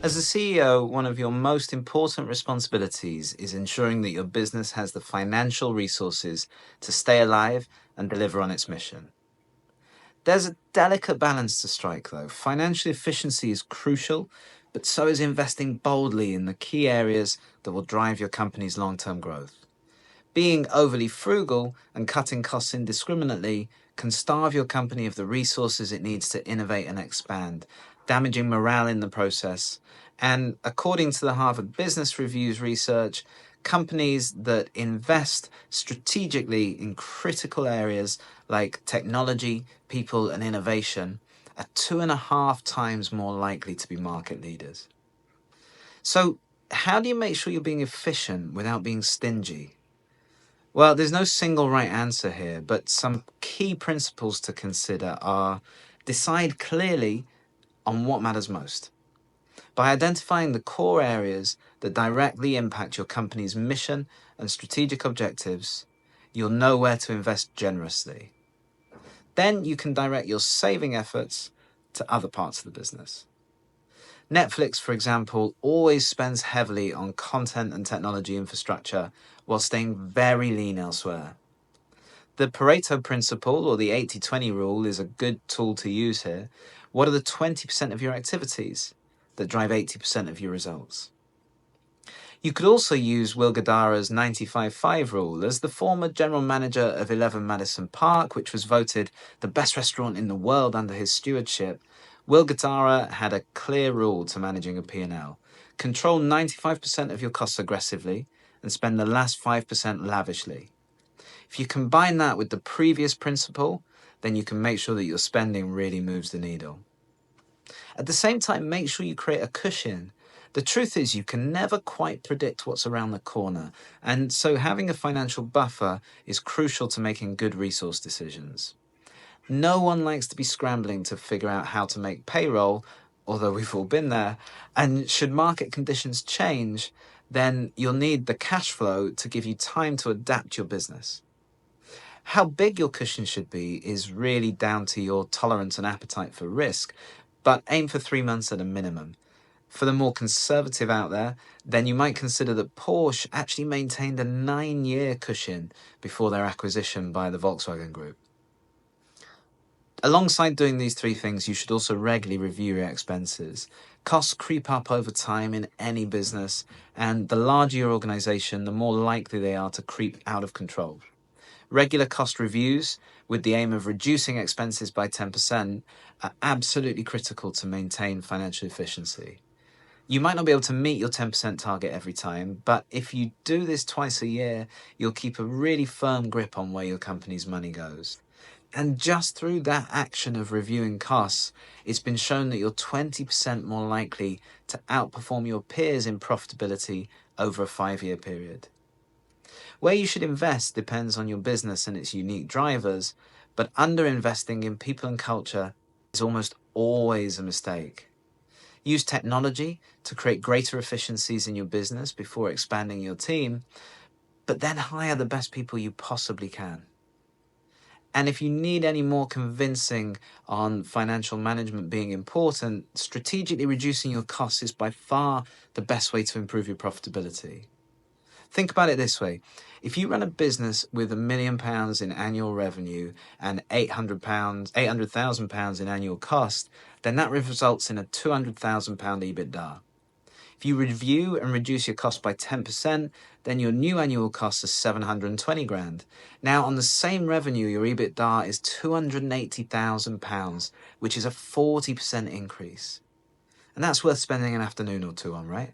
As a CEO, one of your most important responsibilities is ensuring that your business has the financial resources to stay alive and deliver on its mission. There's a delicate balance to strike, though. Financial efficiency is crucial, but so is investing boldly in the key areas that will drive your company's long-term growth. Being overly frugal and cutting costs indiscriminately can starve your company of the resources it needs to innovate and expand, damaging morale in the process. And according to the Harvard Business Review's research, companies that invest strategically in critical areas like technology, people, and innovation are 2.5 times more likely to be market leaders. So, how do you make sure you're being efficient without being stingy? Well, there's no single right answer here, but some key principles to consider are: decide clearly on what matters most. By identifying the core areas that directly impact your company's mission and strategic objectives, you'll know where to invest generously. Then you can direct your saving efforts to other parts of the business. Netflix, for example, always spends heavily on content and technology infrastructure while staying very lean elsewhere. The Pareto principle, or the 80-20 rule, is a good tool to use here. What are the 20% of your activities that drive 80% of your results? You could also use Will Guidara's 95-5 rule. As the former general manager of 11 Madison Park, which was voted the best restaurant in the world under his stewardship, Will Guidara had a clear rule to managing a P&L. Control 95% of your costs aggressively and spend the last 5% lavishly. If you combine that with the previous principle, then you can make sure that your spending really moves the needle. At the same time, make sure you create a cushion. The truth is, you can never quite predict what's around the corner, and so having a financial buffer is crucial to making good resource decisions. No one likes to be scrambling to figure out how to make payroll, although we've all been there, and should market conditions change, then you'll need the cash flow to give you time to adapt your business. How big your cushion should be is really down to your tolerance and appetite for risk, but aim for 3 months at a minimum. For the more conservative out there, then you might consider that Porsche actually maintained a 9-year cushion before their acquisition by the Volkswagen Group. Alongside doing these 3 things, you should also regularly review your expenses. Costs creep up over time in any business, and the larger your organization, the more likely they are to creep out of control. Regular cost reviews, with the aim of reducing expenses by 10%, are absolutely critical to maintain financial efficiency. You might not be able to meet your 10% target every time, but if you do this twice a year, you'll keep a really firm grip on where your company's money goes. And just through that action of reviewing costs, it's been shown that you're 20% more likely to outperform your peers in profitability over a 5-year period. Where you should invest depends on your business and its unique drivers, but underinvesting in people and culture is almost always a mistake. Use technology to create greater efficiencies in your business before expanding your team, but then hire the best people you possibly can. And if you need any more convincing on financial management being important, strategically reducing your costs is by far the best way to improve your profitability. Think about it this way. If you run a business with £1 million in annual revenue and £800,000 in annual cost, then that results in a £200,000 EBITDA. If you review and reduce your cost by 10%, then your new annual cost is £720,000. Now, on the same revenue, your EBITDA is £280,000, which is a 40% increase. And that's worth spending an afternoon or two on, right?